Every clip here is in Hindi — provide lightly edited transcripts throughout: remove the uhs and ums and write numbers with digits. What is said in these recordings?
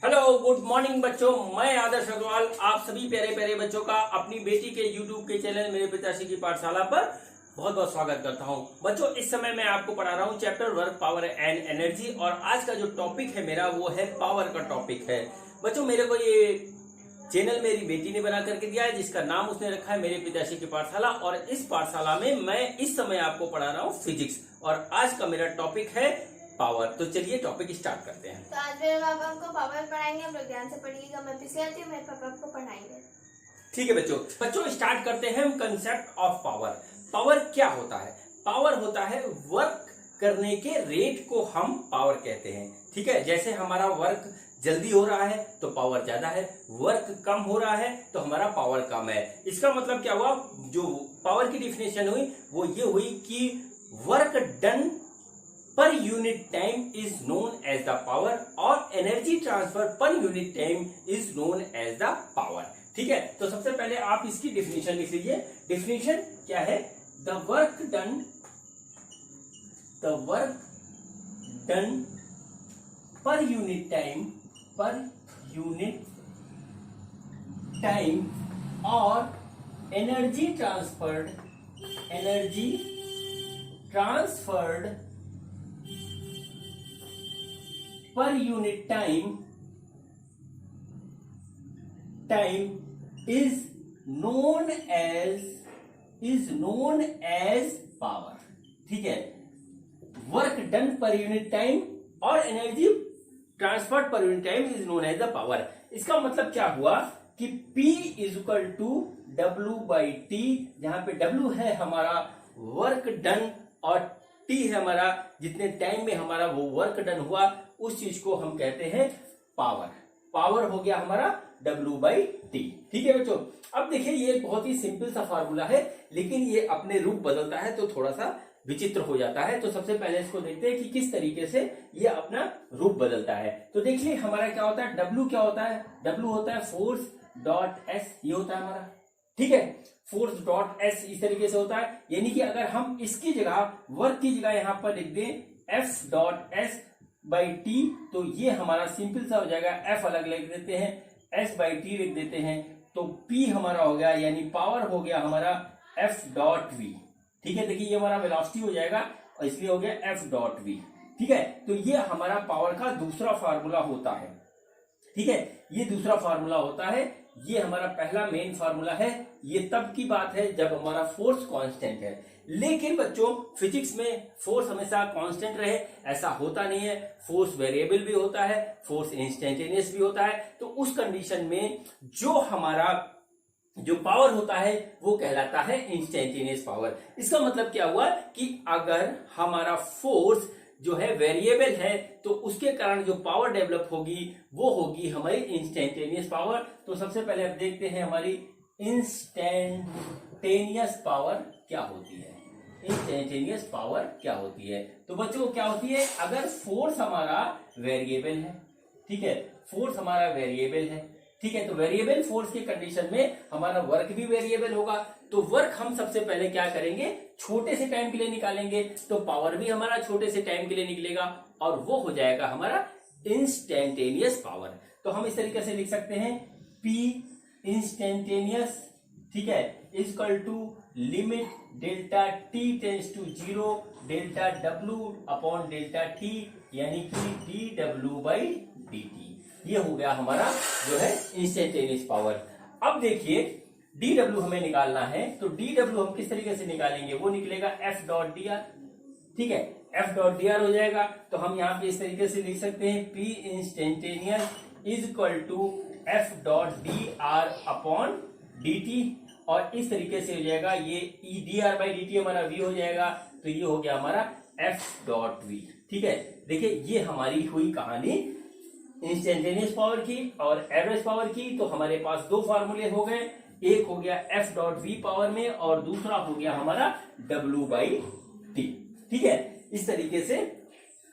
हेलो गुड मॉर्निंग बच्चों, मैं आदर्श अग्रवाल आप सभी प्यारे प्यारे बच्चों का अपनी बेटी के यूट्यूब के चैनल मेरे पिताश्री की पाठशाला पर बहुत बहुत स्वागत करता हूं। बच्चों, इस समय मैं आपको पढ़ा रहा हूं chapter work power and energy और आज का जो टॉपिक है मेरा वो है पावर का टॉपिक है। बच्चों, मेरे को ये चैनल मेरी बेटी ने बना करके दिया है जिसका नाम उसने रखा है मेरे पिताश्री की पाठशाला और इस पाठशाला में मैं इस समय आपको पढ़ा रहा हूँ फिजिक्स और आज का मेरा टॉपिक है पावर। तो चलिए टॉपिक स्टार्ट करते हैं। तो आज मेरे पापा हमको पावर पढ़ाएंगे, हम लोग ध्यान से पढ़िएगा। मैं पीछे आती हूँ, मेरे पापा आपको पढ़ाएंगे। ठीक है बच्चों स्टार्ट करते हैं हम कंसेप्ट ऑफ पावर। पावर क्या होता है? पावर होता है वर्क करने के रेट को हम पावर कहते हैं। ठीक है, जैसे हमारा वर्क जल्दी हो रहा है तो पावर ज्यादा है, वर्क कम हो रहा है तो हमारा पावर कम है। इसका मतलब क्या हुआ? जो पावर की डिफिनेशन हुई वो ये हुई कि work done per unit time is known as the power और energy transfer per unit time is known as the power. ठीक है, तो सबसे पहले आप इसकी डिफिनेशन लिख लीजिए। डिफिनेशन क्या है? The work done per unit time और energy transferred per unit time is known as power. ठीक है, work done per unit time और energy transferred per unit time is known as the power. इसका मतलब क्या हुआ कि P is equal to W/T, जहां पे W है हमारा वर्क डन और T है हमारा जितने टाइम में हमारा वो वर्क डन हुआ उस चीज को हम कहते हैं पावर। पावर हो गया हमारा W/T। ठीक है बच्चों, अब देखिए ये बहुत ही सिंपल सा फार्मूला है लेकिन ये अपने रूप बदलता है तो थोड़ा सा विचित्र हो जाता है। तो सबसे पहले इसको देखते हैं कि किस तरीके से ये अपना रूप बदलता है। तो देखिए हमारा क्या होता है, W क्या होता है? W होता है फोर्स डॉट एस, ये होता है हमारा। ठीक है, फोर्स डॉट एस इस तरीके से होता है, यानी कि अगर हम इसकी जगह वर्क की जगह यहां पर लिख दें F dot S by T तो ये हमारा सिंपल सा हो जाएगा। एफ अलग लिख देते हैं, एस बाई टी लिख देते हैं तो पी हमारा हो गया यानी पावर हो गया हमारा एफ डॉट वी। ठीक है, देखिए ये हमारा वेलोसिटी हो जाएगा और इसलिए हो गया एफ डॉट वी। ठीक है, तो ये हमारा पावर का दूसरा फार्मूला होता है। ठीक है, ये दूसरा फार्मूला होता है। ये हमारा पहला मेन फार्मूला है। ये तब की बात है जब हमारा फोर्स कांस्टेंट है, लेकिन बच्चों फिजिक्स में फोर्स हमेशा कांस्टेंट रहे ऐसा होता नहीं है। फोर्स वेरिएबल भी होता है, फोर्स इंस्टेंटेनियस भी होता है। तो उस कंडीशन में जो हमारा जो पावर होता है वो कहलाता है इंस्टेंटेनियस पावर। इसका मतलब क्या हुआ कि अगर हमारा फोर्स जो है वेरिएबल है तो उसके कारण जो पावर डेवलप होगी वो होगी हमारी इंस्टेंटेनियस पावर। तो सबसे पहले अब देखते हैं हमारी इंस्टेंटेनियस पावर क्या होती है। इंस्टेंटेनियस पावर क्या होती है? तो बच्चों क्या होती है, अगर फोर्स हमारा वेरिएबल है, ठीक है, फोर्स हमारा वेरिएबल है, ठीक है, तो वेरिएबल फोर्स के कंडीशन में हमारा वर्क भी वेरिएबल होगा। तो वर्क हम सबसे पहले क्या करेंगे, छोटे से टाइम के लिए निकालेंगे तो पावर भी हमारा छोटे से टाइम के लिए निकलेगा और वो हो जाएगा हमारा इंस्टेंटेनियस पावर। तो हम इस तरीके से लिख सकते हैं P इंस्टेंटेनियस, ठीक है, equal to limit delta T tends to 0 delta W upon delta T यानी कि dW/dt। ये हो गया हमारा जो है इंस्टेंटेनियस पावर। अब देखिए dW हमें निकालना है तो dW हम किस तरीके से निकालेंगे, वो निकलेगा F डॉट डी आर। ठीक है, F डॉट डी आर हो जाएगा तो हम यहाँ पे इस तरीके से लिख सकते हैं P instantaneous is equal to F dot d r upon dt और इस तरीके से हो जाएगा ये dr/dt हमारा v हो जाएगा तो ये हो गया हमारा F डॉट v। ठीक है, देखिए ये हमारी हुई कहानी इंस्टेंटेनियस पावर की और एवरेज पावर की। तो हमारे पास दो फार्मूले हो गए, एक हो गया F डॉट वी पावर में और दूसरा हो गया हमारा W/T। ठीक है, इस तरीके से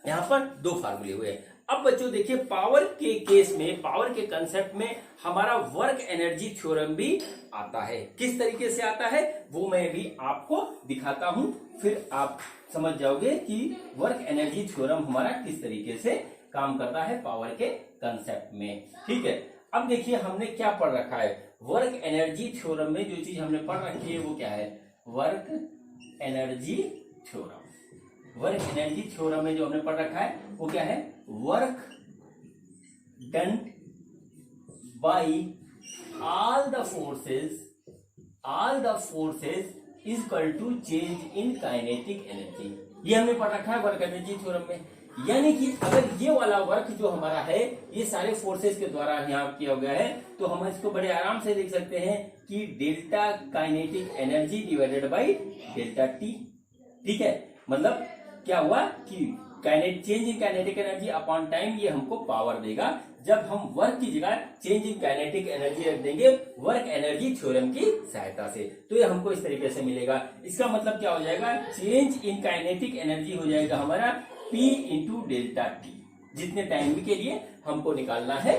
यहां पर दो फार्मूले हुए। अब बच्चों देखिए पावर के केस में, पावर के कंसेप्ट में हमारा वर्क एनर्जी थ्योरम भी आता है। किस तरीके से आता है वो मैं भी आपको दिखाता हूं, फिर आप समझ जाओगे कि वर्क एनर्जी थ्योरम हमारा किस तरीके से काम करता है पावर के कंसेप्ट में। ठीक है, अब देखिए हमने क्या पढ़ रखा है, वर्क एनर्जी थ्योरम में जो चीज हमने पढ़ रखी है वो क्या है, work energy theorem. Work energy theorem में जो हमने पढ़ रखा है वो क्या है, work done by all the forces is equal to change in kinetic energy। ये हमने पढ़ रखा है वर्क एनर्जी थ्योरम में। यानी कि अगर ये वाला वर्क जो हमारा है ये सारे फोर्सेस के द्वारा यहाँ किया गया है, तो हम इसको बड़े आराम से लिख सकते हैं कि delta kinetic energy divided by delta T. ठीक है, मतलब क्या हुआ कि change in kinetic energy upon time ये हमको पावर देगा। जब हम वर्क की जगह चेंज इन काइनेटिक एनर्जी रख देंगे वर्क एनर्जी थ्योरम की सहायता से, तो ये हमको इस तरीके से मिलेगा। इसका मतलब क्या हो जाएगा, चेंज इन काइनेटिक एनर्जी हो जाएगा हमारा P इंटू डेल्टा टी। जितने टाइम के लिए हमको निकालना है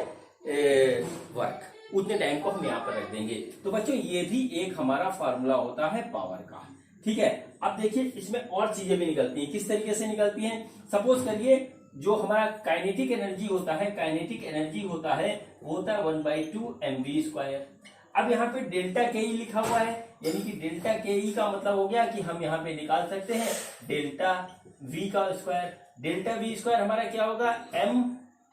वर्क, उतने टाइम को हम यहाँ पर रख देंगे। तो बच्चों ये भी एक हमारा फॉर्मूला होता है पावर का। ठीक है, अब देखिए इसमें और चीजें भी निकलती हैं। किस तरीके से निकलती हैं, सपोज करिए जो हमारा काइनेटिक एनर्जी होता है, काइनेटिक एनर्जी होता है वो होता है 1/2 mv²। अब यहाँ पे डेल्टा के ई लिखा हुआ है, यानी कि डेल्टा के ई का मतलब हो गया कि हम यहाँ पे निकाल सकते हैं डेल्टा वी का स्क्वायर। डेल्टा वी स्क्वायर हमारा क्या होगा, m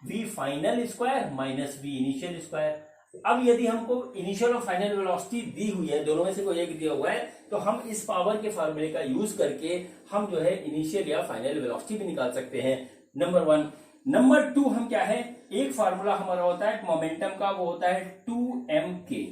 v final square minus v initial square. अब यदि हमको इनिशियल और फाइनल वेलोसिटी दी हुई है, दोनों में से कोई एक दिया हुआ है, तो हम इस पावर के फार्मूले का यूज करके हम जो है इनिशियल या फाइनल वेलोसिटी भी निकाल सकते हैं, नंबर 1। नंबर 2 हम क्या है, एक फार्मूला हमारा होता है मोमेंटम का, वो होता है 2mk।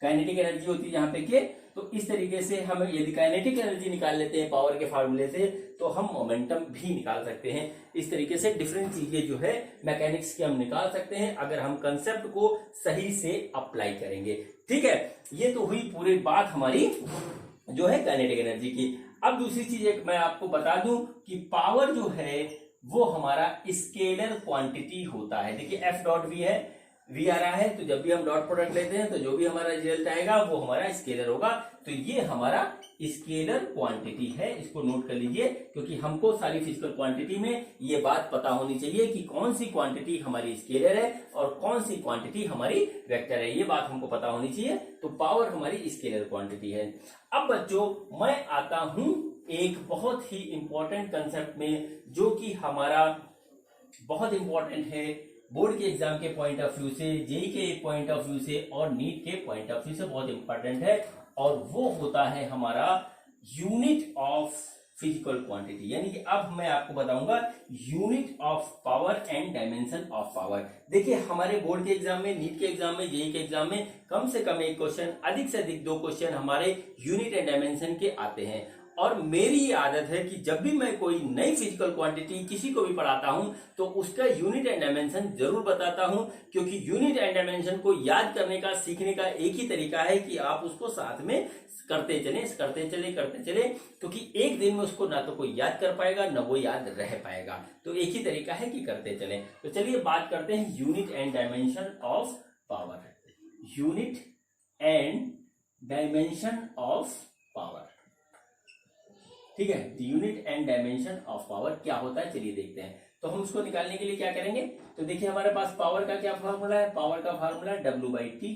काइनेटिक एनर्जी होती है यहाँ पे के, तो इस तरीके से हम यदि काइनेटिक एनर्जी निकाल लेते हैं पावर के फार्मूले से, तो हम मोमेंटम भी निकाल सकते हैं। इस तरीके से डिफरेंट चीजें जो है मैकेनिक्स की हम निकाल सकते हैं अगर हम कंसेप्ट को सही से अप्लाई करेंगे। ठीक है, ये तो हुई पूरी बात हमारी जो है काइनेटिक एनर्जी की। अब दूसरी चीज एक मैं आपको बता दूं कि पावर जो है वो हमारा स्केलर क्वांटिटी होता है। देखिए एफ डॉट वी है, वी आ रहा है, तो जब भी हम डॉट प्रोडक्ट लेते हैं तो जो भी हमारा रिजल्ट आएगा वो हमारा स्केलर होगा। तो ये हमारा स्केलर क्वांटिटी है, इसको नोट कर लीजिए, क्योंकि हमको सारी फिजिकल क्वांटिटी में ये बात पता होनी चाहिए कि कौन सी क्वांटिटी हमारी स्केलर है और कौन सी क्वांटिटी हमारी वेक्टर है, ये बात हमको पता होनी चाहिए। तो पावर हमारी स्केलर क्वांटिटी है। अब बच्चों मैं आता हूं एक बहुत ही इंपॉर्टेंट कंसेप्ट में, जो कि हमारा बहुत इंपॉर्टेंट है बोर्ड के एग्जाम के पॉइंट ऑफ व्यू से, जेई के पॉइंट ऑफ व्यू से और नीट के पॉइंट ऑफ व्यू से बहुत इंपॉर्टेंट है, और वो होता है हमारा यूनिट ऑफ फिजिकल क्वांटिटी। यानी कि अब मैं आपको बताऊंगा unit of power and dimension of power. देखिए हमारे बोर्ड के एग्जाम में, नीट के एग्जाम में, जेई के एग्जाम में कम से कम एक क्वेश्चन, अधिक से अधिक 2 क्वेश्चन हमारे यूनिट एंड डायमेंशन के आते हैं। और मेरी ये आदत है कि जब भी मैं कोई नई फिजिकल क्वांटिटी किसी को भी पढ़ाता हूं तो उसका यूनिट एंड डायमेंशन जरूर बताता हूं, क्योंकि यूनिट एंड डायमेंशन को याद करने का, सीखने का एक ही तरीका है कि आप उसको साथ में करते चले, क्योंकि एक दिन में उसको ना तो कोई याद कर पाएगा ना वो याद रह पाएगा। तो एक ही तरीका है कि करते चले। तो चलिए बात करते हैं unit and dimension of power. Unit and dimension of power, ठीक है, unit and dimension of power क्या होता है चलिए देखते हैं। तो हम उसको निकालने के लिए क्या करेंगे, तो देखिए हमारे पास पावर का क्या फार्मूला है, पावर का फार्मूला है W/T।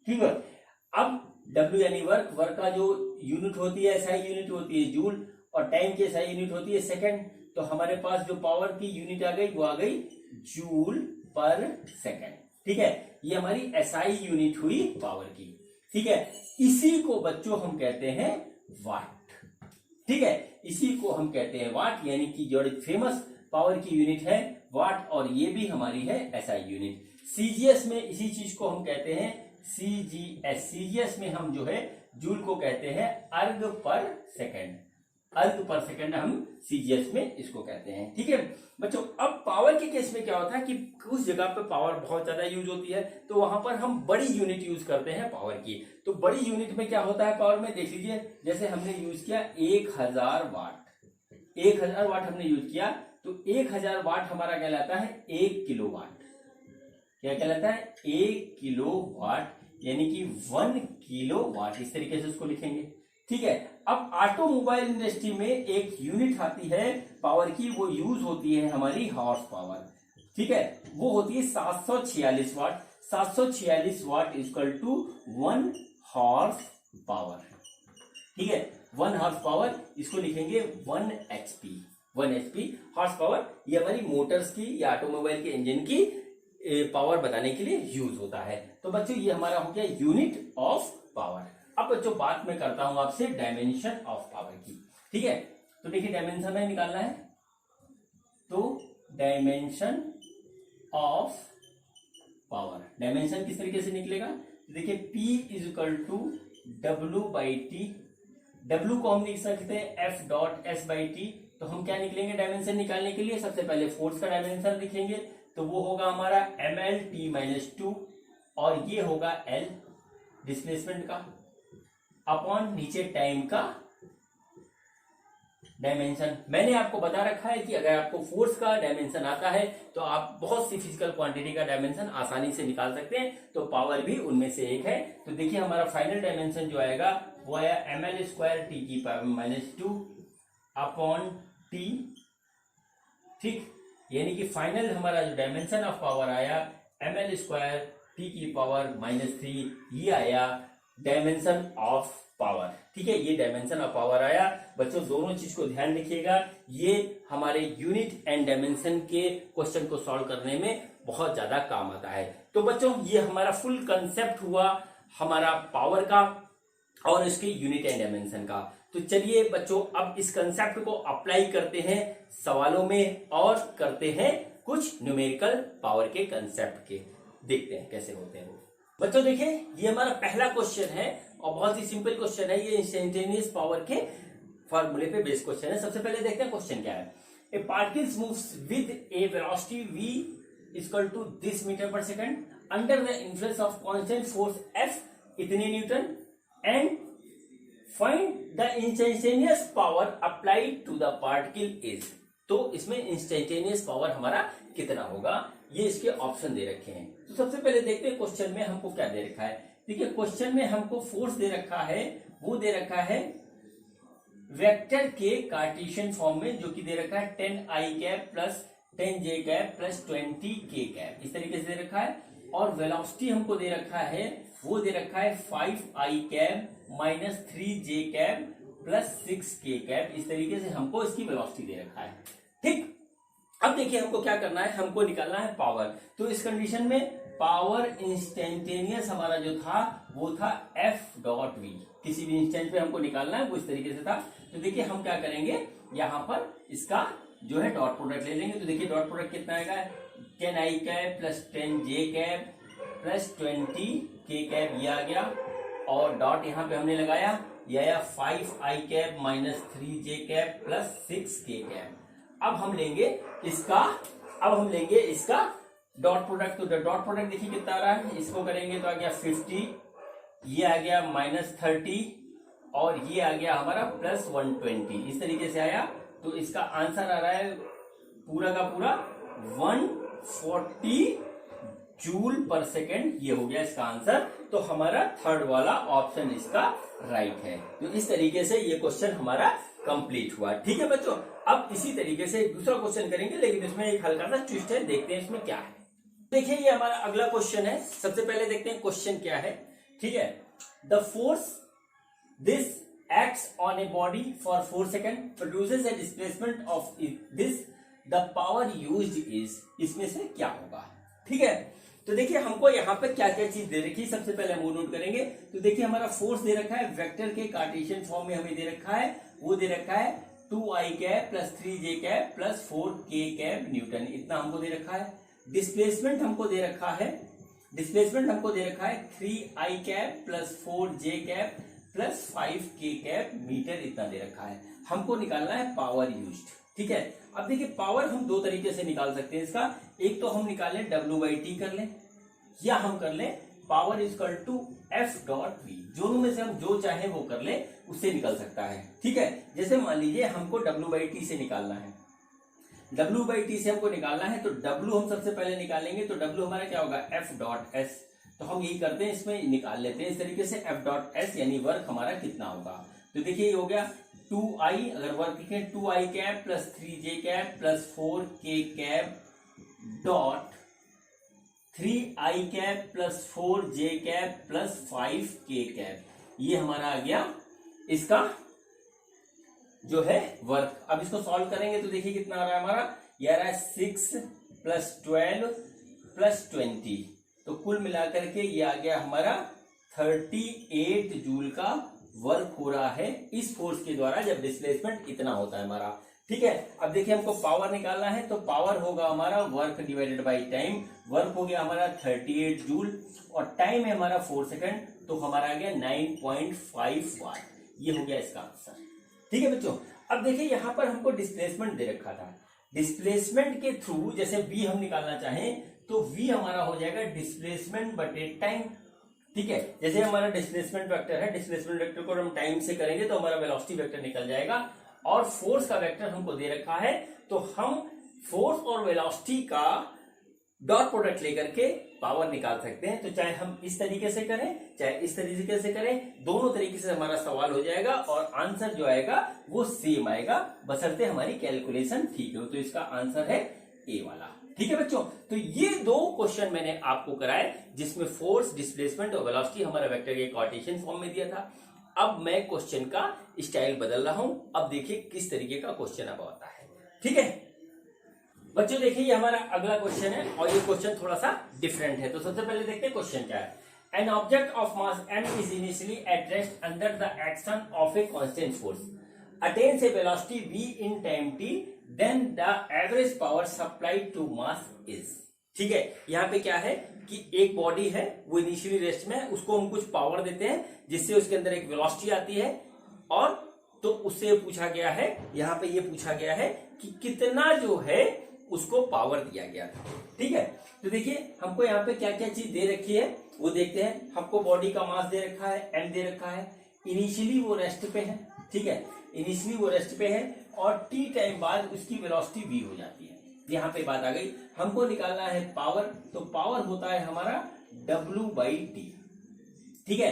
ठीक है, अब W यानी वर्क, वर्क का जो यूनिट होती है SI यूनिट होती है जूल, और टाइम की SI यूनिट होती है सेकंड। तो हमारे पास जो पावर की यूनिट आ गई वो आ गई जूल पर सेकंड। ठीक है, ये हमारी SI यूनिट हुई पावर की। ठीक है, इसी को बच्चों हम कहते हैं वाट। ठीक है, इसी को हम कहते हैं वाट, यानी कि जो फेमस पावर की यूनिट है वाट, और ये भी हमारी है SI यूनिट। CGS में इसी चीज को हम कहते हैं CGS। CGS में हम जो है जूल को कहते हैं अर्ग पर सेकंड। अर्ग पर सेकंड हम CGS में इसको कहते हैं। ठीक है बच्चों, अब पावर के केस में क्या होता है कि उस जगह पे पावर बहुत ज्यादा यूज होती है, तो वहां पर हम बड़ी यूनिट यूज करते हैं पावर की। तो बड़ी यूनिट में क्या होता है पावर में, देख लीजिए, जैसे हमने यूज किया 1000 वाट। 1000 वाट हमने यूज किया, तो 1000 वाट हमारा कहलाता है 1 किलोवाट। क्या कहलाता है, 1 किलोवाट, यानी कि 1 किलोवाट, इस तरीके से उसको लिखेंगे। ठीक है, अब ऑटोमोबाइल इंडस्ट्री में एक यूनिट आती है पावर की, वो यूज होती है हमारी हॉर्स पावर। ठीक है, वो होती है 746 वाट। 746 वाट इक्वल टू 1 हॉर्स पावर। ठीक है, 1 हॉर्स पावर, इसको लिखेंगे 1 HP। 1 HP हॉर्स पावर, ये हमारी मोटर्स की या ऑटोमोबाइल के इंजन की पावर बताने के लिए यूज होता है। तो बच्चों ये हमारा हो गया यूनिट ऑफ पावर। अब बच्चों बात मैं करता हूं आपसे डायमेंशन ऑफ पावर की। ठीक है, तो देखिए डायमेंशन में निकालना है, तो डायमेंशन ऑफ पावर, डायमेंशन किस तरीके से निकलेगा, तो देखिए P is equal to W/T। W को हम लिख सकते हैं F.S/T। तो हम क्या निकलेंगे डायमेंशन निकालने के लिए, सबसे पहले फोर्स का डायमेंशन लिखेंगे, तो वो होगा हमारा mL/T-2, और ये होगा L डिस्प्लेसमेंट का, अपॉन नीचे टाइम का डायमेंशन। मैंने आपको बता रखा है कि अगर आपको फोर्स का डायमेंशन आता है तो आप बहुत सी फिजिकल क्वांटिटी का डायमेंशन आसानी से निकाल सकते हैं, तो पावर भी उनमें से एक है। तो देखिए हमारा फाइनल डायमेंशन जो आएगा वो आया mL²T⁻², अपॉन T। ठीक, यानी कि फाइनल हमारा जो डायमेंशन ऑफ पावर आया mL²T⁻³ ये आया डायमेंशन ऑफ पावर। ठीक है, ये डायमेंशन ऑफ पावर आया। बच्चों दोनों चीज को ध्यान रखिएगा, ये हमारे यूनिट एंड डायमेंशन के क्वेश्चन को सॉल्व करने में बहुत ज्यादा काम आता है। तो बच्चों ये हमारा फुल कंसेप्ट हुआ हमारा पावर का और इसके यूनिट एंड डायमेंशन का। तो चलिए बच्चों अब इस कंसेप्ट को अप्लाई करते हैं सवालों में और करते हैं कुछ न्यूमेरिकल पावर के कंसेप्ट के, देखते हैं कैसे होते हैं वो। बच्चों देखिए ये हमारा पहला क्वेश्चन है और बहुत ही सिंपल क्वेश्चन है, ये इंस्टेंटेनियस पावर के फॉर्मूले पे बेस्ड क्वेश्चन है। सबसे पहले देखते हैं क्वेश्चन क्या है। A particles moves with a velocity v equal to this metre per second under the influence of constant force F इतने newton and find the instantaneous power applied to the particle is. तो इसमें इंस्टेंटेनियस पावर हमारा कितना होगा, ये इसके ऑप्शन दे रखे हैं। तो सबसे पहले देखते हैं क्वेश्चन में हमको क्या दे रखा है। देखिए क्वेश्चन में हमको फोर्स दे रखा है, वो दे रखा है वेक्टर के कार्टेशियन फॉर्म में, जो कि दे रखा है 10i plus 10j plus 20k, इस तरीके से दे रखा है। और वेलोसिटी हमको दे रखा है, वो दे रखा है 5i minus 3j plus 6k, इस तरीके से हमको इसकी वेलोसिटी दे रखा है। ठीक, अब देखिए हमको क्या करना है, हमको निकालना है पावर। तो इस कंडीशन में पावर इंस्टेंटेनियस हमारा जो था वो था F.V, किसी भी इंस्टेंट पे हमको निकालना है, वो इस तरीके से था। तो देखिए हम क्या करेंगे, यहाँ पर इसका जो है डॉट प्रोडक्ट ले लेंगे। तो देखिए डॉट प्रोडक्ट कितना आएगा, 10i plus 10j plus 20k ये आ गया, और डॉट यहाँ पे हमने लगाया, ये आया 5i minus 3j plus 6k। अब हम लेंगे इसका डॉट प्रोडक्ट। तो डॉट प्रोडक्ट देखिए कितना आ रहा है, इसको करेंगे तो आ गया 50, ये आ गया माइनस 30, और ये आ गया हमारा प्लस 120, इस तरीके से आया। तो इसका आंसर आ रहा है पूरा का पूरा 140 जूल पर सेकेंड, ये हो गया इसका आंसर। तो हमारा थर्ड वाला ऑप्शन इसका राइट है। तो इस तरीके से ये क्वेश्चन हमारा कंप्लीट हुआ। ठीक है बच्चों, अब इसी तरीके से दूसरा क्वेश्चन करेंगे, लेकिन इसमें एक हल्का सा ट्विस्ट है, देखते हैं इसमें क्या है। देखिए ये हमारा अगला क्वेश्चन है। सबसे पहले देखते हैं क्वेश्चन क्या है। ठीक है, the force this acts on a body for 4 seconds produces a displacement of this, the power used is, इसमें से क्या होगा। ठीक है, तो देखिए हमको यहाँ पे क्या क्या चीज दे रखी है, सबसे पहले हम वो नोट करेंगे। तो देखिए हमारा फोर्स दे रखा है, वेक्टर के कार्टेशियन फॉर्म में हमें दे रखा है, वो दे रखा है 2i plus 3j plus 4k Newton, इतना हमको दे रखा है। डिस्प्लेसमेंट हमको दे रखा है, 3i plus 4j plus 5k metre, इतना दे रखा है। हमको निकालना है पावर यूज्ड। ठीक है, अब देखिए पावर हम दो तरीके से निकाल सकते हैं इसका। एक तो हम निकालें W/T कर लें, या हम कर लें पावर इक्वल टू F.V, दोनों में से हम जो चाहे वो कर लें, उससे निकल सकता है। ठीक है, जैसे मान लीजिए हमको W/T से निकालना है, W/T से हमको निकालना है, तो W हम सबसे पहले निकालेंगे। तो W हमारा क्या होगा, F.S। तो हम यही करते हैं, इसमें निकाल लेते हैं इस तरीके से F.S, यानी वर्क हमारा कितना होगा। तो देखिए ये हो गया 2i, अगर वर्क लिखें 2i plus 3j plus 4k dot 3i cap plus 4j cap plus 5k cap, ये हमारा आ गया इसका जो है वर्क। अब इसको सॉल्व करेंगे तो देखिए कितना आ रहा है हमारा, ये आ रहा है 6 प्लस 12 प्लस 20, तो कुल मिलाकर के ये आ गया हमारा 38 जूल का वर्क हो रहा है इस फोर्स के द्वारा, जब डिस्प्लेसमेंट इतना होता है हमारा। ठीक है, अब देखिए हमको पावर निकालना है, तो पावर होगा हमारा work divided by time. Work हो गया हमारा 38 जूल और टाइम है हमारा 4 सेकंड, तो हमारा आ गया 9.5 वाट। ये हो गया इसका आंसर। ठीक है बच्चों, अब देखिए यहां पर हमको डिस्प्लेसमेंट दे रखा था, डिस्प्लेसमेंट के थ्रू जैसे v हम निकालना चाहें तो v हमारा हो जाएगा डिस्प्लेसमेंट बटे टाइम। ठीक है, जैसे हमारा डिस्प्लेसमेंट वेक्टर है, डिस्प्लेसमेंट वेक्टर को हम टाइम से करेंगे तो हमारा वेलोसिटी वेक्टर निकल जाएगा, और फोर्स का वेक्टर हमको दे रखा है, तो हम फोर्स और वेलोसिटी का डॉट प्रोडक्ट लेकर के पावर निकाल सकते हैं। तो चाहे हम इस तरीके से करें चाहे इस तरीके से करें, दोनों तरीके से हमारा सवाल हो जाएगा और आंसर जो आएगा वो सेम आएगा, बशर्ते हमारी कैलकुलेशन ठीक हो। तो इसका आंसर है ए वाला। ठीक है बच्चों, तो ये दो क्वेश्चन मैंने आपको कराए जिसमें फोर्स, डिस्प्लेसमेंट और वेलोसिटी हमारा वेक्टर के कार्टेशियन फॉर्म में दिया था। अब मैं क्वेश्चन का स्टाइल बदल रहा हूं, अब देखिए किस तरीके का क्वेश्चन अब आता है। ठीक है बच्चों, देखिए ये हमारा अगला क्वेश्चन है और ये क्वेश्चन थोड़ा सा डिफरेंट है। तो सबसे पहले देखते हैं क्वेश्चन क्या है। An object of mass m is initially at rest under the action of a constant force, attains a velocity v in time t, then the average power supplied to mass is. ठीक है, यहाँ पे क्या है कि एक बॉडी है, वो इनिशियली रेस्ट में है, उसको हम कुछ पावर देते हैं जिससे उसके अंदर एक वेलोसिटी आती है, और तो उससे पूछा गया है, यहाँ पे ये पूछा गया है कि कितना जो है उसको पावर दिया गया था। ठीक है, तो देखिए हमको यहाँ पे क्या क्या चीज दे रखी है वो देखते हैं। हमको बॉडी का मास दे रखा है, m दे रखा है, इनिशियली वो रेस्ट पे है। ठीक है, इनिशियली वो रेस्ट पे है और t टाइम बाद उसकी वेलोसिटी v हो जाती है। यहाँ पे बात आ गई, हमको निकालना है पावर, तो पावर होता है हमारा w/t। ठीक है,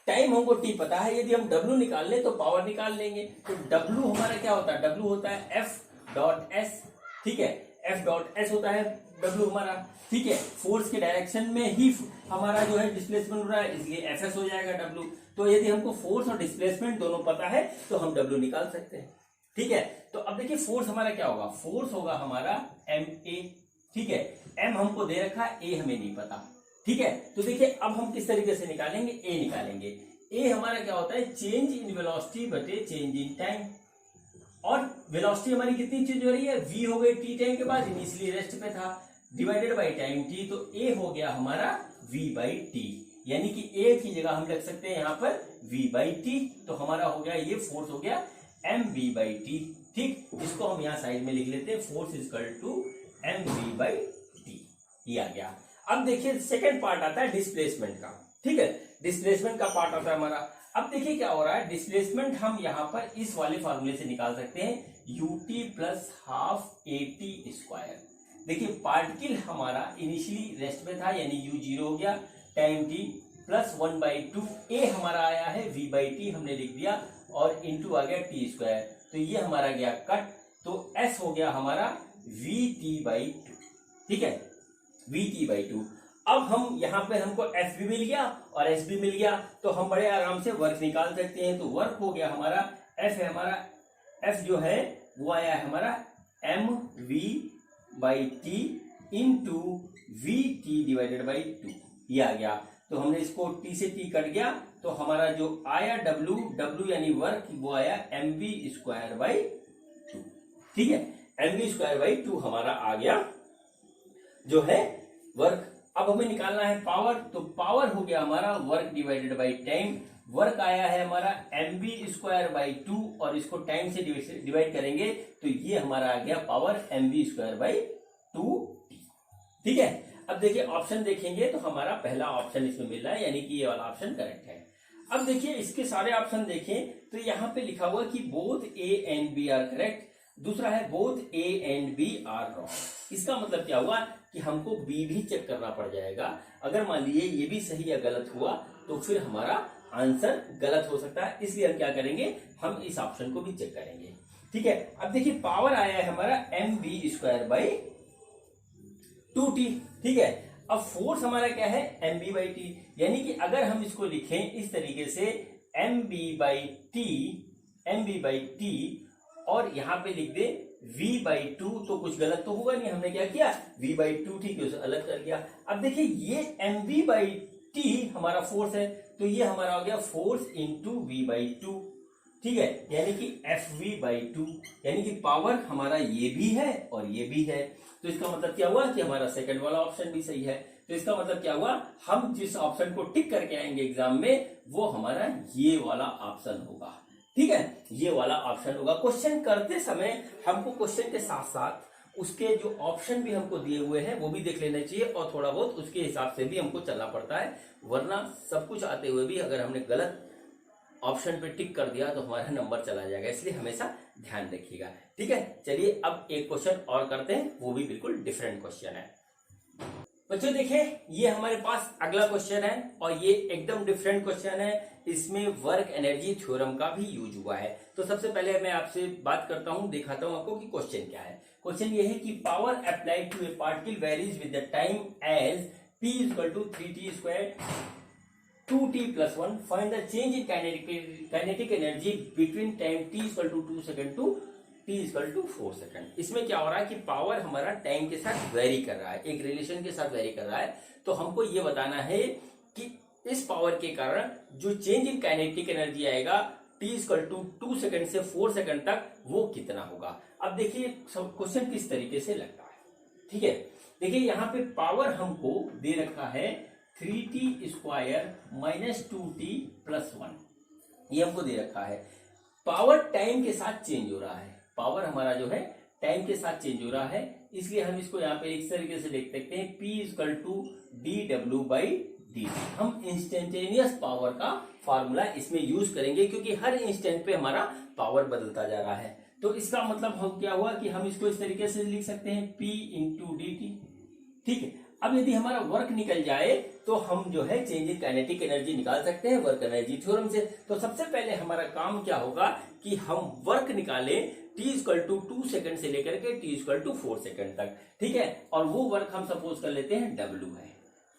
टाइम हमको t पता है, यदि हम w निकाल लें तो पावर निकाल लेंगे। तो w हमारा क्या होता है, w होता है F.s। ठीक है, F.s होता है w हमारा। ठीक है, फोर्स के डायरेक्शन में ही हमारा जो है डिस्प्लेसमेंट हो रहा है, इसलिए Fs हो जाएगा w। तो यदि हमको फोर्स और डिस्प्लेसमेंट दोनों पता है तो हम w निकाल सकते हैं। ठीक है, तो अब देखिए फोर्स हमारा क्या होगा, फोर्स होगा हमारा ma। ठीक है, m हमको दे रखा है, a हमें नहीं पता। ठीक है, तो देखिए अब हम किस तरीके से निकालेंगे, a निकालेंगे। a हमारा क्या होता है, चेंज इन वेलोसिटी बटे चेंज इन टाइम, और वेलोसिटी हमारी कितनी चेंज हो रही है, v हो गई t टाइम के बाद, इनिशियली रेस्ट पे था, डिवाइडेड बाय टाइम t, तो a हो गया हमारा v/t, यानी कि a की जगह हम लिख सकते हैं यहाँ पर v/t। तो हमारा हो गया ये फोर्स हो गया mv/t। ठीक, जिसको हम यहाँ साइड में लिख लेते हैं, force is equal to mv/t, ये आ गया। अब देखिए सेकंड पार्ट आता है डिस्प्लेसमेंट का। ठीक है, डिस्प्लेसमेंट का पार्ट आता है हमारा। अब देखिए क्या हो रहा है, डिस्प्लेसमेंट हम यहाँ पर इस वाले फार्मूले से निकाल सकते हैं, ut plus half at square. देखिए पार्टिकल हमारा इनिशियली रेस्ट में था, यानी u 0 हो गया, टाइम t प्लस 1/2, a हमारा आया है v/t हमने लिख दिया, और इंटू आ गया t स्क्वायर, तो ये हमारा गया कट, तो s हो गया हमारा vt/2। ठीक है, vt/2। अब हम यहाँ पे हमको f भी मिल गया और s भी मिल गया, तो हम बड़े आराम से वर्क निकाल सकते हैं। तो वर्क हो गया हमारा f है, हमारा f जो है वो आया है हमारा mv/t into vt divided by 2, ये आ गया। तो हमने इसको t से t कट गया, तो हमारा जो आया w यानी वर्क वो आया mv²/2। ठीक है, mv²/2 हमारा आ गया जो है वर्क। अब हमें निकालना है पावर, तो पावर हो गया हमारा work divided by time. Work आया है हमारा mv²/2 और इसको टाइम से डिवाइड करेंगे तो ये हमारा आ गया पावर mv²/2। ठीक है, अब देखिए ऑप्शन देखेंगे तो हमारा पहला ऑप्शन इसमें मिल रहा है, यानी कि ये वाला ऑप्शन करेक्ट है। अब देखिए इसके सारे ऑप्शन देखें तो यहाँ पे लिखा हुआ कि both A and B are correct, दूसरा है both A and B are wrong. इसका मतलब क्या हुआ कि हमको बी भी चेक करना पड़ जाएगा। अगर मान लीजिए ये भी सही या गलत हुआ तो फिर हमारा आंसर गलत हो सकता है, इसलिए हम क्या करेंगे, हम इस ऑप्शन को भी चेक करेंगे। ठीक है, अब देखिए पावर आया है हमारा mv²/2 2t। ठीक है, अब फोर्स हमारा क्या है mb/t, यानी कि अगर हम इसको लिखें इस तरीके से mb/t और यहां पे लिख दे v/2, तो कुछ गलत तो होगा नहीं। हमने क्या किया v/2 ठीक है उसे अलग कर दिया। अब देखिए ये mb/t हमारा फोर्स है, तो ये हमारा हो गया फोर्स इंटू v/2। ठीक है, यानी कि fv/2, यानी कि पावर हमारा ये भी है और ये भी है। तो इसका मतलब क्या हुआ कि हमारा सेकंड वाला ऑप्शन भी सही है। तो इसका मतलब क्या हुआ, हम जिस ऑप्शन को टिक करके आएंगे एग्जाम में वो हमारा ये वाला ऑप्शन होगा। ठीक है, ये वाला ऑप्शन होगा। क्वेश्चन करते समय हमको क्वेश्चन के साथ साथ उसके जो ऑप्शन भी हमको दिए हुए हैं वो भी देख लेना चाहिए, और थोड़ा बहुत उसके हिसाब से भी हमको चलना पड़ता है, वरना सब कुछ आते हुए भी अगर हमने गलत ऑप्शन पे टिक कर दिया तो हमारा नंबर चला जाएगा, इसलिए हमेशा ध्यान रखिएगा। ठीक है, चलिए अब एक क्वेश्चन और करते हैं, वो भी बिल्कुल डिफरेंट क्वेश्चन है। बच्चों देखिए ये हमारे पास अगला क्वेश्चन है और ये एकदम डिफरेंट क्वेश्चन है। इसमें वर्क एनर्जी थ्योरम का भी यूज हुआ है। तो सबसे पहले मैं आपसे बात करता हूं, दिखाता हूं आपको कि क्वेश्चन क्या है। क्वेश्चन ये है कि power applied to a particle varies with the time as p = 3t² 2t+1, find the change in kinetic energy between time t = 2 second to t = 4 second. इसमें क्या हो रहा है कि पावर हमारा टाइम के साथ वेरी कर रहा है, एक रिलेशन के साथ वेरी कर रहा है। तो हमको ये बताना है कि इस पावर के कारण जो चेंज इन काइनेटिक एनर्जी आएगा t = 2 सेकंड से 4 सेकंड तक वो कितना होगा। अब देखिए क्वेश्चन किस तरीके से लगता है। ठीक है, देखिए यहाँ पे पावर हमको दे रखा है 3t² - 2t+1, ये हमको दे रखा है। पावर टाइम के साथ चेंज हो रहा है, पावर हमारा जो है टाइम के साथ चेंज हो रहा है, इसलिए हम इसको यहाँ पे इस तरीके से लिख सकते हैं p = dw/dt। हम इंस्टेंटेनियस पावर का फॉर्मूला इसमें यूज करेंगे, क्योंकि हर इंस्टेंट पे हमारा पावर बदलता जा रहा है। तो इसका मतलब हम क्या हुआ कि हम इसको इस तरीके से लिख सकते हैं p × dt। ठीक है, अब यदि हमारा वर्क निकल जाए तो हम जो है चेंज इन काइनेटिक एनर्जी निकाल सकते हैं वर्क एनर्जी थ्योरम से। तो सबसे पहले हमारा काम क्या होगा कि हम वर्क निकालें t = 2 सेकंड से लेकर के t = 4 सेकंड तक। ठीक है, और वो वर्क हम सपोज कर लेते हैं w है।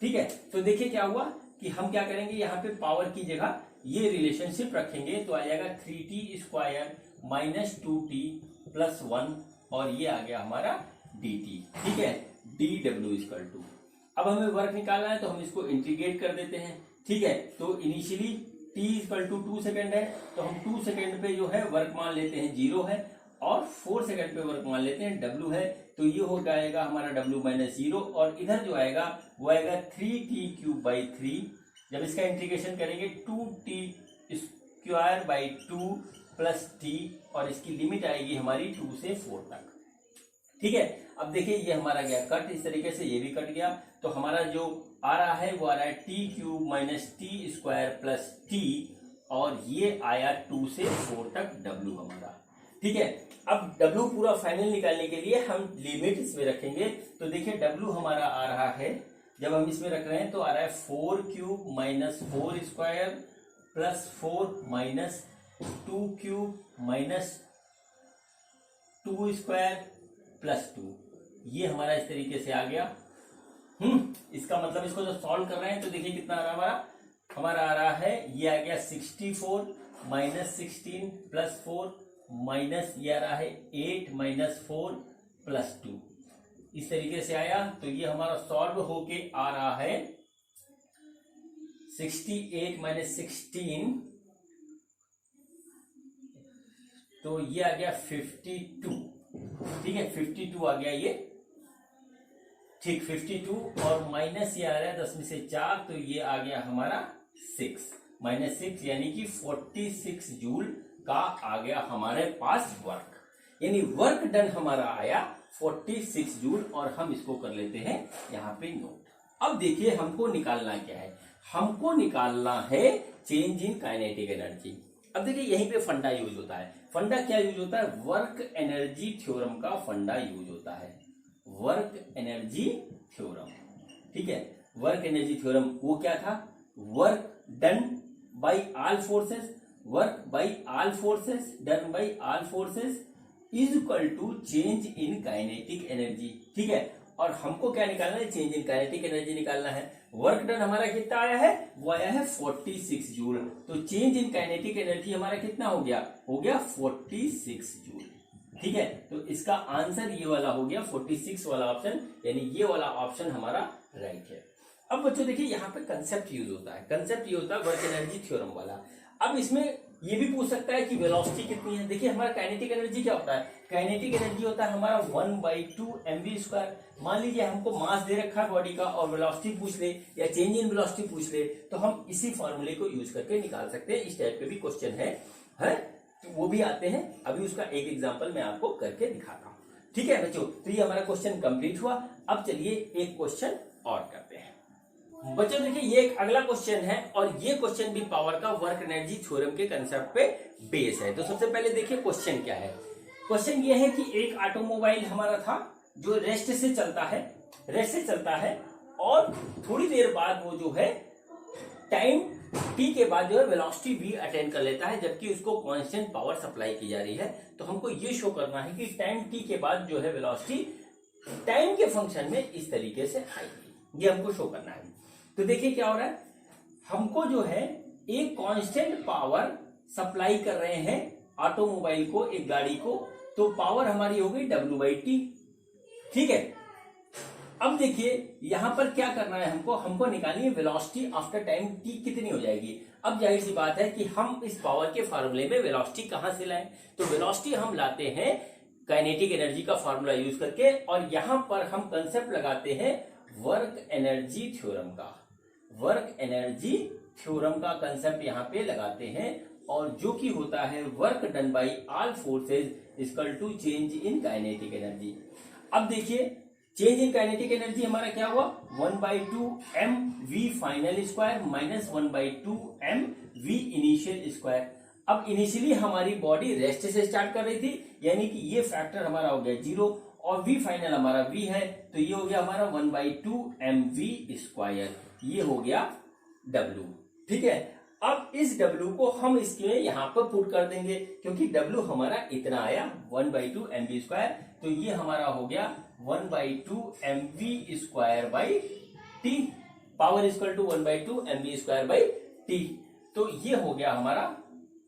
ठीक है, तो देखिए क्या हुआ कि हम क्या करेंगे, यहाँ पे पावर की जगह ये रिलेशनशिप रखेंगे, तो आ जाएगा 3t² - 2t+1 और ये आ गया हमारा dt। ठीक है, dw = अब हमें वर्क निकालना है तो हम इसको इंटीग्रेट कर देते हैं। ठीक है, तो इनिशियली t = 2 सेकंड है, तो हम 2 सेकंड पे जो है वर्क मान लेते हैं 0 है, और 4 सेकंड पे वर्क मान लेते हैं w है, तो ये हो जाएगा हमारा w - 0, और इधर जो आएगा वो आएगा 3t³ जब इसका इंटीग्रेशन करेंगे 2t² 2 + t, और इसकी लिमिट आएगी हमारी 2 से 4 तक। ठीक है, अब देखिए ये हमारा गया कट, इस तरीके से ये भी कट गया, तो हमारा जो आ रहा है वो आ रहा है t³ - t² + t, और ये आया 2 से 4 तक w हमारा। ठीक है, अब w पूरा फाइनल निकालने के लिए हम लिमिट इसमें रखेंगे, तो देखिए w हमारा आ रहा है, जब हम इसमें रख रहे हैं तो आ रहा है 4³ - 4² + 4 - 2³ - 2² + 2, ये हमारा इस तरीके से आ गया। इसका मतलब इसको जो सॉल्व कर रहे हैं तो देखिए कितना आ रहा है हमारा आ रहा है, ये आ गया 64 - 16 + 4 माइनस ये आ रहा है 8 - 4 + 2, इस तरीके से आया। तो ये हमारा सॉल्व होके आ रहा है 68 - 16, तो ये आ गया 52। ठीक है, 52 आ गया ये। ठीक, 52 और माइनस ये आ रहा है 10 में से 4, तो ये आ गया हमारा 6 -6, यानी कि 46 जूल का आ गया हमारे पास वर्क, यानी वर्क डन हमारा आया 46 जूल, और हम इसको कर लेते हैं यहाँ पे नोट। अब देखिए हमको निकालना क्या है, हमको निकालना है चेंज इन काइनेटिक एनर्जी। अब देखिए यहीं पे फंडा यूज होता है। फंडा क्या यूज होता है, वर्क एनर्जी थ्योरम का फंडा यूज होता है, वर्क एनर्जी थ्योरम। ठीक है, वर्क एनर्जी थ्योरम वो क्या था, work done by all forces, work by all forces done by all forces is equal to change in kinetic energy. ठीक है, और हमको क्या निकालना है, चेंज इन काइनेटिक एनर्जी निकालना है। वर्क डन हमारा कितना आया है, वो आया है 46 जूल। तो चेंज इन काइनेटिक एनर्जी हमारा कितना हो गया 46 जूल। ठीक है, तो इसका आंसर ये वाला हो गया 46 वाला ऑप्शन, यानी ये वाला ऑप्शन हमारा राइट है। अब बच्चों देखिए यहाँ पे कंसेप्ट यूज होता है, कंसेप्ट ये होता है वर्क एनर्जी थ्योरम वाला। अब इसमें ये भी पूछ सकता है कि वेलोसिटी कितनी है। देखिए हमारा काइनेटिक एनर्जी क्या होता है, काइनेटिक एनर्जी होता है हमारा 1/2 mv²। मान लीजिए हमको मास दे रखा है बॉडी का और वेलोसिटी पूछ ले या चेंज इन वेलोसिटी पूछ ले, तो हम इसी फॉर्मूले को यूज करके निकाल सकते हैं। इस टाइप के भी क्वेश्चन है तो वो भी आते हैं। अभी उसका एक एग्जाम्पल मैं आपको करके दिखाता हूँ। ठीक है बच्चों, तो ये हमारा क्वेश्चन कंप्लीट हुआ। अब चलिए एक क्वेश्चन और करते हैं। बच्चों देखिए ये एक अगला क्वेश्चन है और ये क्वेश्चन भी पावर का वर्क एनर्जी थ्योरम के कंसेप्ट पे बेस है। तो सबसे पहले देखिए क्वेश्चन क्या है। क्वेश्चन ये है कि एक ऑटोमोबाइल हमारा था जो रेस्ट से चलता है और थोड़ी देर बाद वो जो है टाइम टी के बाद जो है वेलोसिटी v अटेंड कर लेता है, जबकि उसको कांस्टेंट पावर सप्लाई की जा रही है। तो हमको ये शो करना है कि टाइम टी के बाद जो है वेलोसिटी टाइम के फंक्शन में इस तरीके से आएगी, ये हमको शो करना है। तो देखिए क्या हो रहा है, हमको जो है एक कांस्टेंट पावर सप्लाई कर रहे हैं ऑटोमोबाइल को, एक गाड़ी को, तो पावर हमारी हो गई W/T। ठीक है, अब देखिए यहां पर क्या करना है, हमको निकालनी है वेलोसिटी आफ्टर टाइम t कितनी हो जाएगी। अब जाहिर सी बात है कि हम इस पावर के फार्मूले में वेलोसिटी कहां से लाएं, तो वेलोसिटी हम लाते हैं काइनेटिक एनर्जी का फार्मूला यूज करके, और यहां पर हम कंसेप्ट लगाते हैं वर्क एनर्जी थ्योरम का। वर्क एनर्जी थ्योरम का कंसेप्ट यहां पे लगाते हैं, और जो कि होता है work done by all forces equal to change in kinetic energy. अब देखिए चेंज इन काइनेटिक एनर्जी हमारा क्या हुआ, 1/2 mv final square minus 1/2 mv initial square. अब इनिशियली हमारी बॉडी रेस्ट से स्टार्ट कर रही थी, यानी कि ये फैक्टर हमारा हो गया 0, और v फाइनल हमारा v है, तो ये हो गया हमारा 1/2 mv², ये हो गया w। ठीक है, अब इस w को हम इसके यहां पर पुट कर देंगे, क्योंकि w हमारा इतना आया 1/2 mv², तो ये हमारा हो गया 1/2 mv²/t, power equal to 1/2 mv²/t। तो ये हो गया हमारा,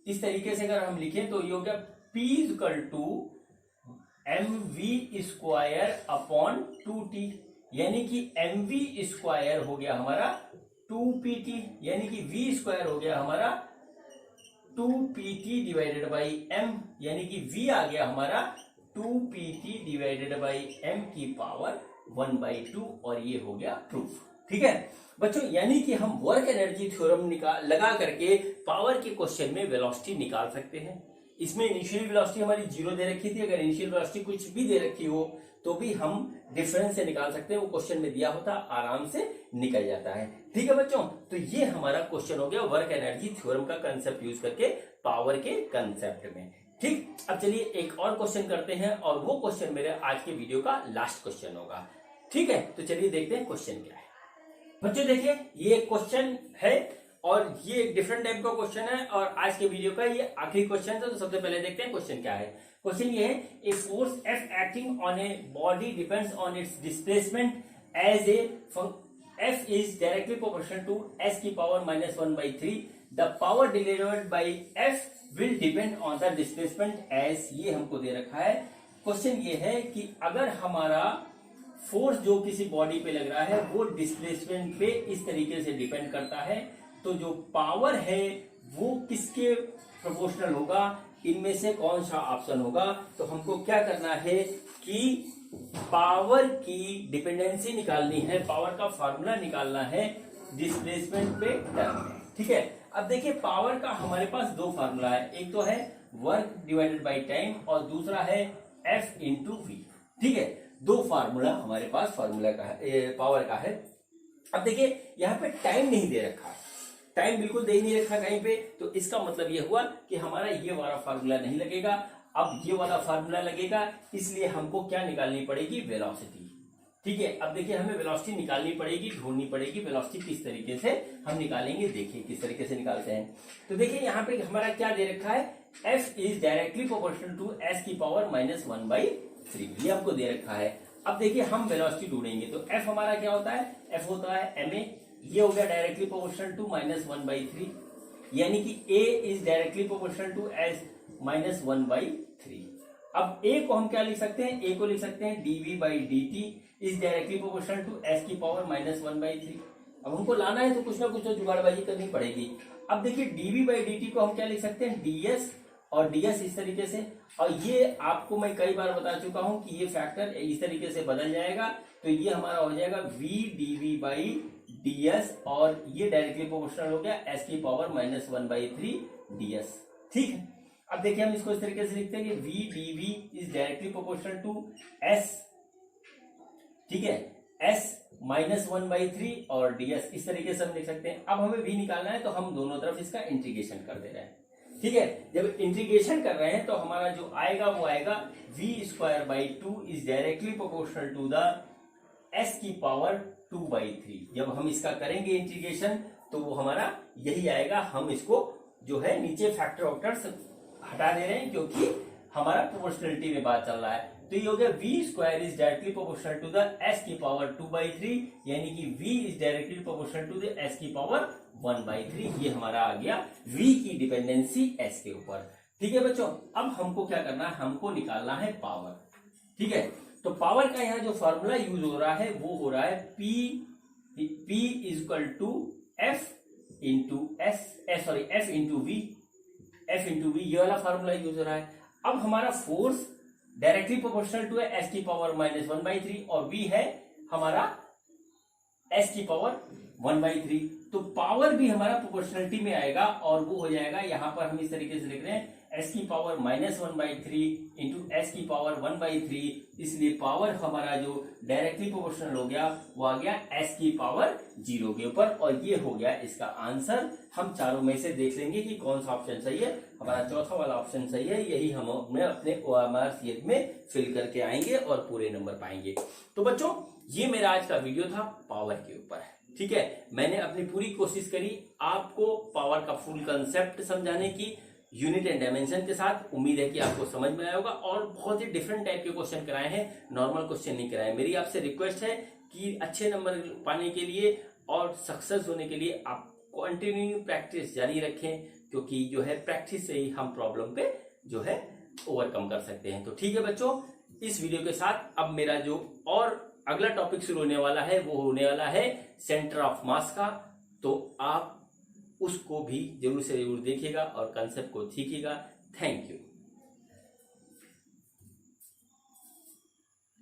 इस तरीके से अगर हम लिखें तो ये हो गया p इक्वल टू mv²/2t, यानी कि mv² हो गया हमारा 2pt, यानी कि v² हो गया हमारा 2pt डिवाइडेड बाई m, यानी कि v आ गया हमारा 2pt डिवाइडेड बाई m की पावर 1/2, और ये हो गया प्रूफ। ठीक है बच्चों, यानी कि हम वर्क एनर्जी थ्योरम लगा करके पावर के क्वेश्चन में वेलोसिटी निकाल सकते हैं। इसमें इनिशियल वेलोसिटी हमारी 0 दे रखी थी, अगर इनिशियल वेलोसिटी कुछ भी दे रखी हो तो भी हम डिफरेंस से निकाल सकते हैं, वो क्वेश्चन में दिया होता आराम से निकल जाता है। ठीक है बच्चों, तो ये हमारा क्वेश्चन हो गया वर्क एनर्जी थ्योरम का कंसेप्ट यूज करके पावर के कंसेप्ट में। ठीक, अब चलिए एक और क्वेश्चन करते हैं, और वो क्वेश्चन मेरे आज के वीडियो का लास्ट क्वेश्चन होगा। ठीक है, तो चलिए देखते हैं क्वेश्चन क्या है। बच्चों देखिए ये क्वेश्चन है और ये एक डिफरेंट टाइप का क्वेश्चन है, और आज के वीडियो का ये आखिरी क्वेश्चन है। तो सबसे पहले देखते हैं क्वेश्चन क्या है। क्वेश्चन ये है, a force F acting on a body depends on its displacement as a F is directly proportional to s की power -1/3. The power delivered by F will depend on the displacement as, ये हमको दे रखा है। क्वेश्चन ये है कि अगर हमारा फोर्स जो किसी बॉडी पे लग रहा है वो डिस्प्लेसमेंट पे इस तरीके से डिपेंड करता है, तो जो पावर है वो किसके प्रोपोर्शनल होगा, इनमें से कौन सा ऑप्शन होगा। तो हमको क्या करना है कि पावर की डिपेंडेंसी निकालनी है, पावर का फॉर्मूला निकालना है डिस्प्लेसमेंट पे टर्म में। ठीक है, अब देखिए पावर का हमारे पास दो फार्मूला है, एक तो है वर्क डिवाइडेड बाय टाइम और दूसरा है F इंटू वी। ठीक है, दो फार्मूला हमारे पास फार्मूला का है, पावर का है। अब देखिए यहाँ पे टाइम नहीं दे रखा है, टाइम बिल्कुल दे ही नहीं रखा कहीं पे, तो इसका मतलब ये हुआ कि हमारा ये वाला फार्मूला नहीं लगेगा, अब ये वाला फार्मूला लगेगा। इसलिए हमको क्या निकालनी पड़ेगी, वेलोसिटी। ठीक है, अब देखिए हमें वेलोसिटी निकालनी पड़ेगी, ढूंढनी पड़ेगी। वेलोसिटी किस तरीके से हम निकालेंगे, देखिए किस तरीके से निकालते हैं। तो देखिए यहाँ पे हमारा क्या दे रखा है, F is directly proportional to s की पावर -1/3, ये हमको दे रखा है। अब देखिए हम वेलोसिटी ढूंढेंगे तो एफ हमारा क्या होता है, एफ होता है ma, ये हो गया डायरेक्टली प्रोपोर्शनल टू -1/3, यानी कि a is directly proportional to s -1/3। अब a को हम क्या लिख सकते हैं, a को लिख सकते हैं dv/dt is directly proportional to s की पावर -1/3। अब हमको लाना है तो कुछ ना कुछ तो जुगाड़बाजी करनी पड़ेगी। अब देखिए dv/dt को हम क्या लिख सकते हैं, ds और ds इस तरीके से, और ये आपको मैं कई बार बता चुका हूं कि ये फैक्टर इस तरीके से बदल जाएगा, तो ये हमारा हो जाएगा v dv/ds और ये डायरेक्टली प्रोपोर्शनल हो गया s की पावर -1/3 ds। ठीक है, अब देखिए हम इसको इस तरीके से लिखते हैं कि v dv is directly proportional to s, ठीक है, s -1/3 और ds इस तरीके से हम लिख सकते हैं। अब हमें v निकालना है तो हम दोनों तरफ इसका इंटीग्रेशन कर दे रहे हैं। ठीक है, जब इंटीग्रेशन कर रहे हैं तो हमारा जो आएगा वो आएगा v²/2 is directly proportional to the s की पावर 2/3। जब हम इसका करेंगे इंटीग्रेशन तो वो हमारा यही आएगा। हम इसको जो है नीचे फैक्टर वैक्टर हटा दे रहे हैं क्योंकि हमारा प्रोपोर्शनलिटी में बात चल रहा है। तो ये हो गया v² is directly proportional to the s की पावर 2/3, यानी कि v is directly proportional to the s की पावर 1/3। ये हमारा आ गया v की डिपेंडेंसी s के ऊपर। ठीक है बच्चों, अब हमको क्या करना है, हमको निकालना है पावर। ठीक है, तो पावर का यहाँ जो फॉर्मूला यूज हो रहा है वो हो रहा है p is equal to f into v, ये वाला फॉर्मूला यूज हो रहा है। अब हमारा फोर्स डायरेक्टली प्रोपोर्शनल टू है s की पावर -1/3 और v है हमारा s की पावर 1/3, तो पावर भी हमारा प्रोपोर्शनलिटी में आएगा और वो हो जाएगा, यहां पर हम इस तरीके से लिख रहे हैं s की पावर -1/3 इंटू s की पावर 1/3, इसलिए पावर हमारा जो डायरेक्टली प्रोपोर्शनल हो गया वो आ गया s की पावर 0 के ऊपर, और ये हो गया इसका आंसर। हम चारों में से देख लेंगे कि कौन सा ऑप्शन सही है। हमारा चौथा वाला ऑप्शन सही है, यही हम अपने OMR CH में फिल करके आएंगे और पूरे नंबर पाएंगे। तो बच्चों ये मेरा आज का वीडियो था पावर के ऊपर। ठीक है, मैंने अपनी पूरी कोशिश करी आपको पावर का फुल कंसेप्ट समझाने की, यूनिट एंड डायमेंशन के साथ। उम्मीद है कि आपको समझ में आया होगा, और बहुत ही डिफरेंट टाइप के क्वेश्चन कराए हैं, नॉर्मल क्वेश्चन नहीं कराए। मेरी आपसे रिक्वेस्ट है कि अच्छे नंबर पाने के लिए और सक्सेस होने के लिए आप कंटिन्यू प्रैक्टिस जारी रखें, क्योंकि जो है प्रैक्टिस से ही हम प्रॉब्लम पे जो है ओवरकम कर सकते हैं। तो ठीक है बच्चों, इस वीडियो के साथ अब मेरा जो और अगला टॉपिक शुरू होने वाला है वो होने वाला है सेंटर ऑफ मास का, तो आप उसको भी जरूर से जरूर देखिएगा और कंसेप्ट को सीखिएगा। Thank you.